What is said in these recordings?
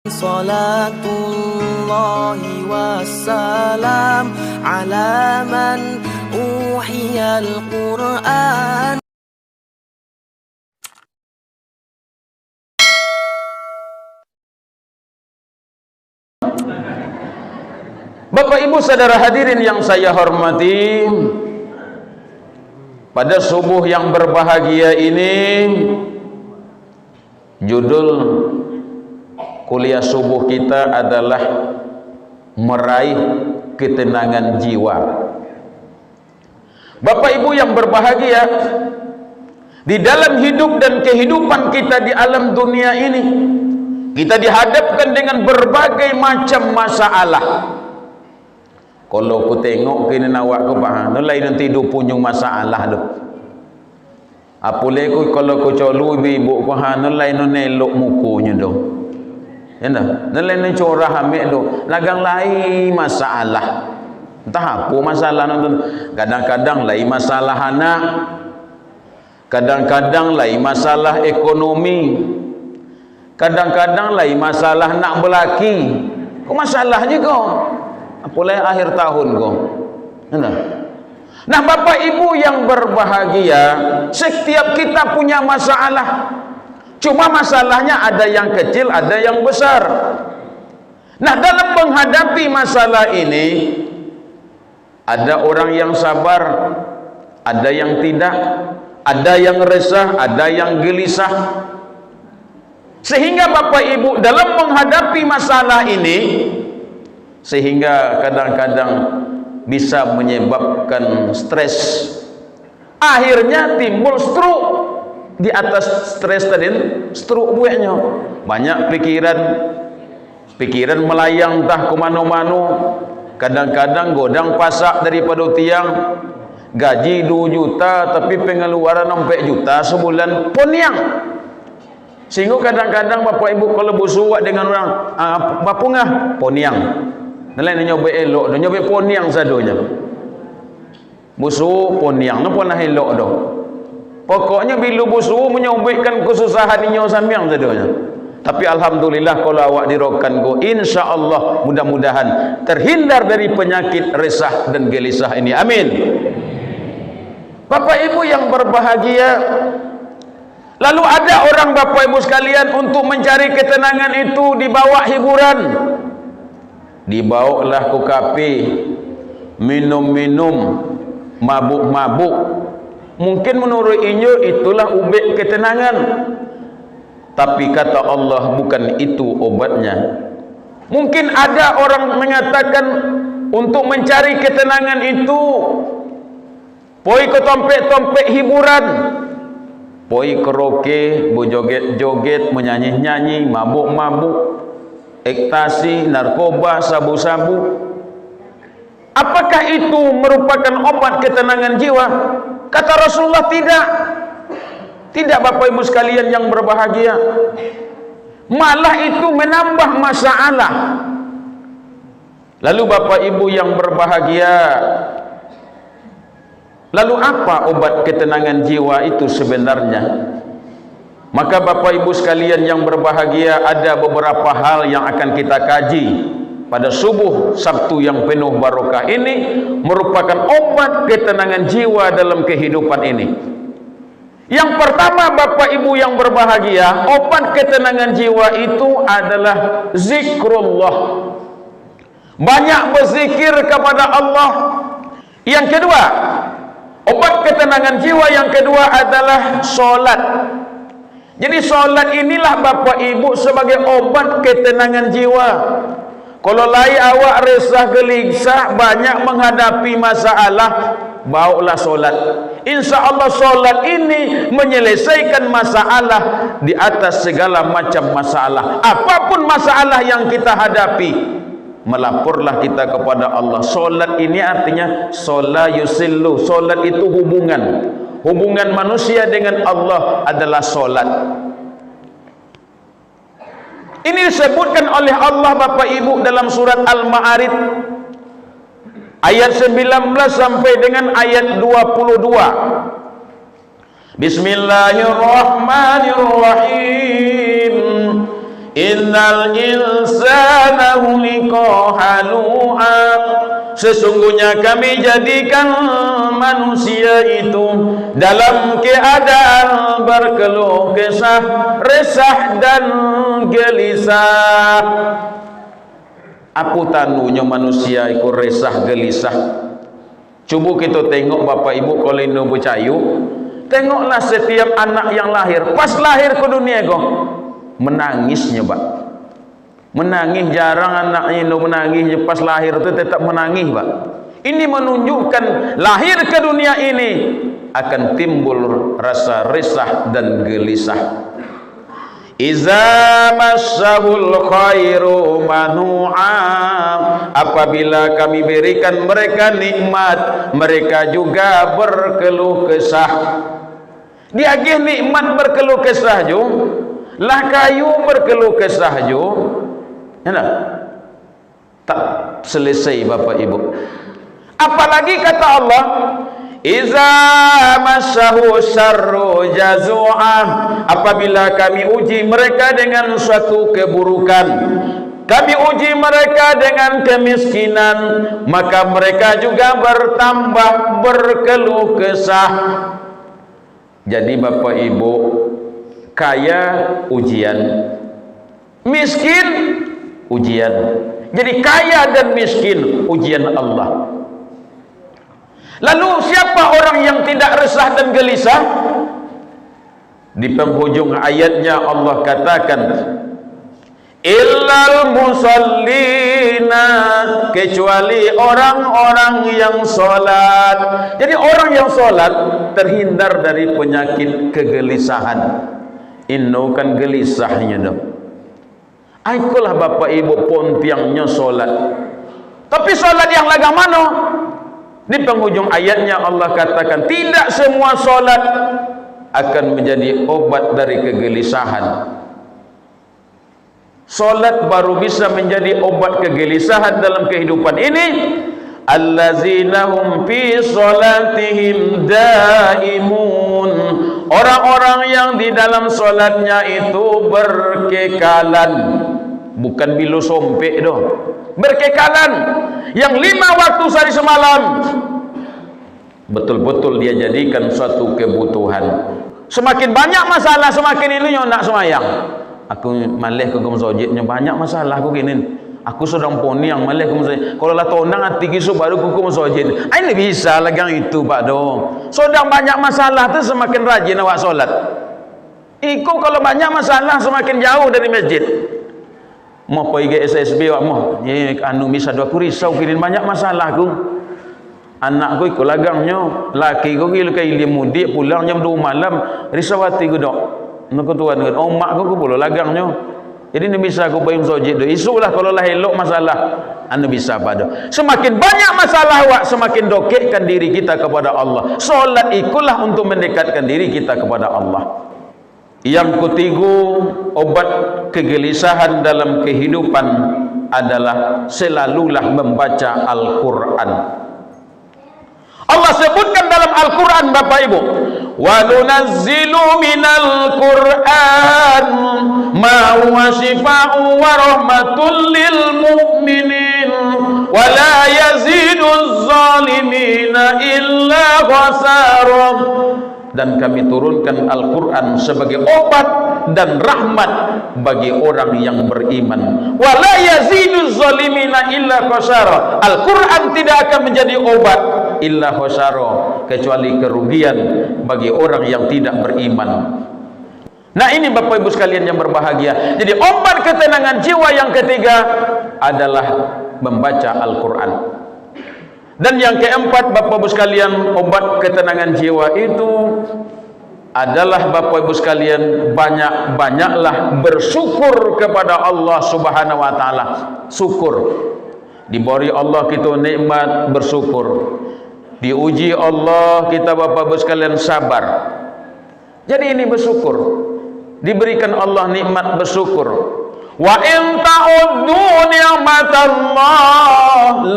Salatullahi wassalam ala man uhiyal Qur'an. Bapak Ibu saudara hadirin yang saya hormati, pada subuh yang berbahagia ini, judul kuliah subuh kita adalah meraih ketenangan jiwa. Bapak Ibu yang berbahagia, di dalam hidup dan kehidupan kita di alam dunia ini, kita dihadapkan dengan berbagai macam masalah. Kalau ku tengok kini nawak ku faham, no lain nanti hidup punyung masalah tu. Apole ku kalau ku colu ibu ku no lain no nelok mukunya tu. Ya dah, no lain corah ambil tu. Lagang lain masalah. Entah apa masalah tu. Kadang-kadang lain masalah anak. Kadang-kadang lain masalah ekonomi. Kadang-kadang lain masalah nak berlaki. Kau masalahnya kau. Apalagi akhir tahun kau. Nah, Bapak Ibu yang berbahagia, setiap kita punya masalah. Cuma masalahnya ada yang kecil, ada yang besar. Nah, dalam menghadapi masalah ini, ada orang yang sabar, ada yang tidak, ada yang resah, ada yang gelisah. Sehingga Bapak Ibu dalam menghadapi masalah ini, sehingga kadang-kadang bisa menyebabkan stres. Akhirnya timbul stroke. Di atas stres tadi, stroke buahnya. Banyak pikiran melayang entah ke mana-mana. Kadang-kadang godang pasak daripada tiang. Gaji 2 juta tapi pengeluaran 4 juta sebulan poniang. Sehingga kadang-kadang Bapak Ibu kalau bersuat dengan orang, apa ngah? Poniang. Nelayan nyoba elok, dia nyoba poniang sadonya. Busu poniang, no pernah elok dah. Pokoknya bila busu menyobekkan kesusahan inyo sambiang sadonya. Tapi alhamdulillah kalau awak dirokan go, insya-Allah mudah-mudahan terhindar dari penyakit resah dan gelisah ini. Amin. Bapak Ibu yang berbahagia, lalu ada orang Bapak Ibu sekalian untuk mencari ketenangan itu dibawa hiburan. Dibawalah ke kafe, minum-minum, mabuk-mabuk. Mungkin menurut inyo itulah ubek ketenangan. Tapi kata Allah bukan itu obatnya. Mungkin ada orang mengatakan untuk mencari ketenangan itu poi ke tompek-tompek hiburan, poi karaoke, berjoget-joget, menyanyi-nyanyi, mabuk-mabuk, ekstasi, narkoba, sabu-sabu. Apakah itu merupakan obat ketenangan jiwa? Kata Rasulullah tidak. Tidak Bapak Ibu sekalian yang berbahagia. Malah itu menambah masalah. Lalu Bapak Ibu yang berbahagia, lalu apa obat ketenangan jiwa itu sebenarnya? Maka Bapak Ibu sekalian yang berbahagia, ada beberapa hal yang akan kita kaji pada subuh Sabtu yang penuh barokah ini, merupakan obat ketenangan jiwa dalam kehidupan ini. Yang pertama Bapak Ibu yang berbahagia, obat ketenangan jiwa itu adalah zikrullah. Banyak berzikir kepada Allah. Yang kedua, obat ketenangan jiwa yang kedua adalah solat. Jadi solat inilah Bapak Ibu sebagai obat ketenangan jiwa. Kalau lain awak resah gelisah, banyak menghadapi masalah, bawalah solat. Insya Allah solat ini menyelesaikan masalah di atas segala macam masalah. Apapun masalah yang kita hadapi, melaporlah kita kepada Allah. Solat ini artinya solat yusillu. Solat itu hubungan. Hubungan manusia dengan Allah adalah solat. Ini disebutkan oleh Allah Bapak Ibu dalam surat Al-Ma'arij ayat 19 sampai dengan ayat 22. Bismillahirrahmanirrahim. Innal insana khuliqa halu'a, sesungguhnya kami jadikan manusia itu dalam keadaan berkeluh kesah, resah dan gelisah. Apa tanunya manusia itu resah gelisah? Cuba kita tengok Bapak Ibu kalau ini percaya, tengoklah setiap anak yang lahir, pas lahir ke dunia kok menangisnya Pak. Menangis, jarang anaknya itu menangis, pas lahir itu tetap menangis Pak. Ini menunjukkan lahir ke dunia ini akan timbul rasa resah dan gelisah. Iza massahul khairu manu'a, apabila kami berikan mereka nikmat, mereka juga berkeluh kesah. Diagih nikmat berkeluh kesah jo, lah kayu berkeluh kesah jo. Enak? Tak selesai Bapak Ibu. Apalagi kata Allah, iza massahu syarru jazu'ah, apabila kami uji mereka dengan suatu keburukan, kami uji mereka dengan kemiskinan, maka mereka juga bertambah berkeluh kesah. Jadi Bapak Ibu, kaya ujian, miskin ujian. Jadi kaya dan miskin ujian Allah. Lalu siapa orang yang tidak resah dan gelisah? Di penghujung ayatnya Allah katakan, illal musallina, kecuali orang-orang yang solat. Jadi orang yang solat terhindar dari penyakit kegelisahan. Inno kan gelisahnya dong. Aikulah Bapak Ibu pontiangnya solat, tapi solat yang lagang mana? Di penghujung ayatnya Allah katakan, tidak semua solat akan menjadi obat dari kegelisahan. Solat baru bisa menjadi obat kegelisahan dalam kehidupan ini. Allazina hum fi solatihim daimun, orang-orang yang di dalam solatnya itu berkekalan, bukan bilu sompek doh, berkekalan, yang 5 waktu sehari semalam betul-betul dia jadikan suatu kebutuhan. Semakin banyak masalah, semakin ini nak semayang. Aku malih ke masjidnya banyak masalah aku gini. Aku sedang poni yang malih ke masjid. Kalau lah tonang hati kisu baru ke masjid. Ini bisa lagi yang itu Pak dong. Sedang banyak masalah tu semakin rajin awak solat. Iku kalau banyak masalah semakin jauh dari masjid. Mau pergi SSB awak mau. Anu bisa aku risau kini banyak masalah aku. Anak aku ikut lagangnya, laki aku gila ke ilim mudik pulang jam 2 malam, risau hati aku dok. Nak tuan kan, oh mak aku pula lagangnya. Jadi ni bisa aku bayar masjid tu. Isulah kalau lah elok masalah, anu bisa pada. Semakin banyak masalah awak, semakin dokekkan diri kita kepada Allah. Solat ikulah untuk mendekatkan diri kita kepada Allah. Yang ketiga, obat kegelisahan dalam kehidupan adalah selalulah membaca Al-Quran. Allah sebutkan dalam Al-Quran Bapak Ibu, wa nunazzilu minal Qur'an ma huwa shifaa'un wa rahmatun lil mu'minin wa la yaziduz zalimina illa khasara. Dan kami turunkan Al-Quran sebagai obat dan rahmat bagi orang yang beriman. Wa la yaziduz zalimina illa khasara. Al-Quran tidak akan menjadi obat illa khasara, kecuali kerugian bagi orang yang tidak beriman. Nah ini Bapak Ibu sekalian yang berbahagia. Jadi obat ketenangan jiwa yang ketiga adalah membaca Al-Quran. Dan yang keempat Bapak Ibu sekalian, obat ketenangan jiwa itu adalah Bapak Ibu sekalian banyak-banyaklah bersyukur kepada Allah Subhanahu wa taala. Syukur. Diberi Allah kita nikmat, bersyukur. Diuji Allah kita Bapak Ibu sekalian sabar. Jadi ini bersyukur. Diberikan Allah nikmat, bersyukur. Wa in ta'uddu ni'matallah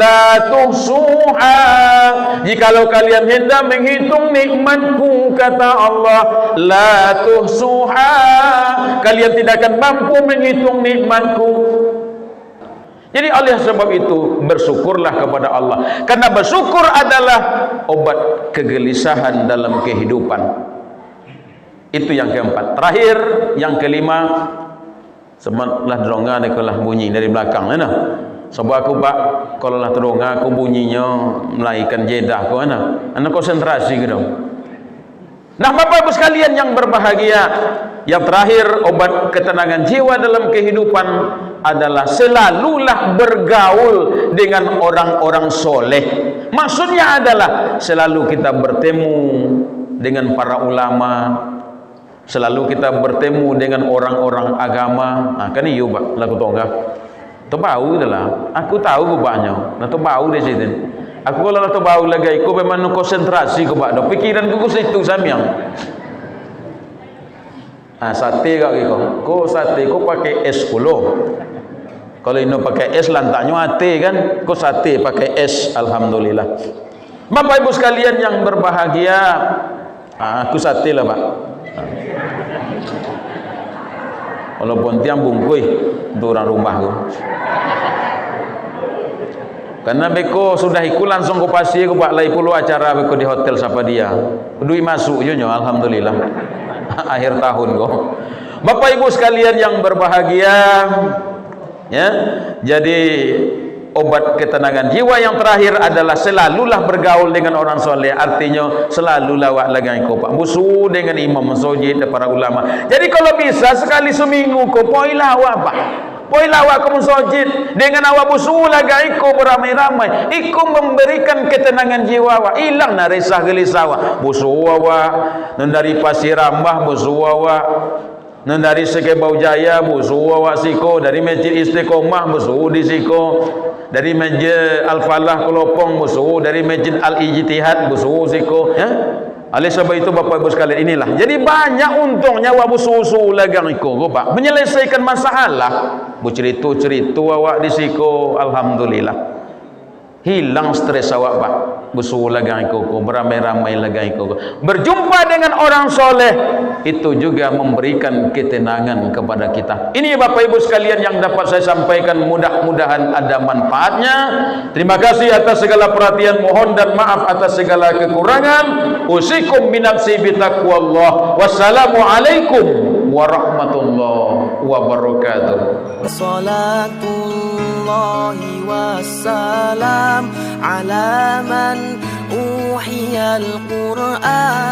la tuhsuha. Jikalau kalian hendak menghitung nikmatku, kata Allah, la tuhsuha, kalian tidak akan mampu menghitung nikmatku. Jadi oleh sebab itu bersyukurlah kepada Allah, karena bersyukur adalah obat kegelisahan dalam kehidupan. Itu yang keempat. Terakhir, yang kelima, sebenarnya teronga ni kalau bunyi dari belakang mana? Sebab aku pak, kalau lah teronga aku bunyinya melaikan jedah kau mana? Anda konsentrasi ke dong. Nah, Bapak Ibu sekalian yang berbahagia, yang terakhir obat ketenangan jiwa dalam kehidupan adalah selalulah bergaul dengan orang-orang soleh. Maksudnya adalah selalu kita bertemu dengan para ulama, selalu kita bertemu dengan orang-orang agama. Nah, kan iyo pak, laku tonggak. Tu bau adalah, aku tahu banyak. Nah, tu bau di situ. Aku kalau tu bau lagi, aku memang konsentrasi ku pak. Pikiran ku situ samyang. Ah, sate kak kiko. Ko sate ko pakai es pulo. Kalau ini pakai es lantaknya ate kan. Ko sate pakai es, alhamdulillah. Bapak Ibu sekalian yang berbahagia, aku sate lah pak. Walaupun tiang bungkui untuk orang rumah ku. Karena beko sudah ikut langsung ke pasir ku pak lai puluh acara beko di hotel siapa dia. Duit masuk je alhamdulillah. Akhir tahun kok. Bapak Ibu sekalian yang berbahagia, ya. Jadi obat ketenangan jiwa yang terakhir adalah selalulah bergaul dengan orang soleh. Artinya selalulah wak lagai ko pak musuh dengan imam masjid dan para ulama. Jadi kalau bisa sekali seminggu ko poilah wak pak. Poilah awak ke masjid dengan awak busu lagai ko beramai-ramai. Iku memberikan ketenangan jiwa awak. Hilang na resah gelisah awak. Busu awak dari Pasir Rambah, busu awak dari Sekebau Jaya, busu awak siko dari Masjid Istiqomah, busu di siko dari Masjid Al-Falah Kelopong, busu dari Masjid Al-Ijtihad, busu siko, ya. Oleh sebab itu Bapak Ibu sekalian, inilah. Jadi banyak untungnya awak busu-busu lagang iko, Pak. Menyelesaikan masalah. Bu cerita-cerita awak di siko, alhamdulillah. Hilang stres awak pak. Busu lagang iko, beramai-ramai lagang iko. Berjumpa dengan orang soleh itu juga memberikan ketenangan kepada kita. Ini Bapak Ibu sekalian yang dapat saya sampaikan, mudah-mudahan ada manfaatnya. Terima kasih atas segala perhatian, mohon dan maaf atas segala kekurangan. Usikum binafsi bitaqwallah. Wassalamualaikum warahmatullahi wabarakatuh. Salatullahi wassalam ala man uhiyal Qur'an.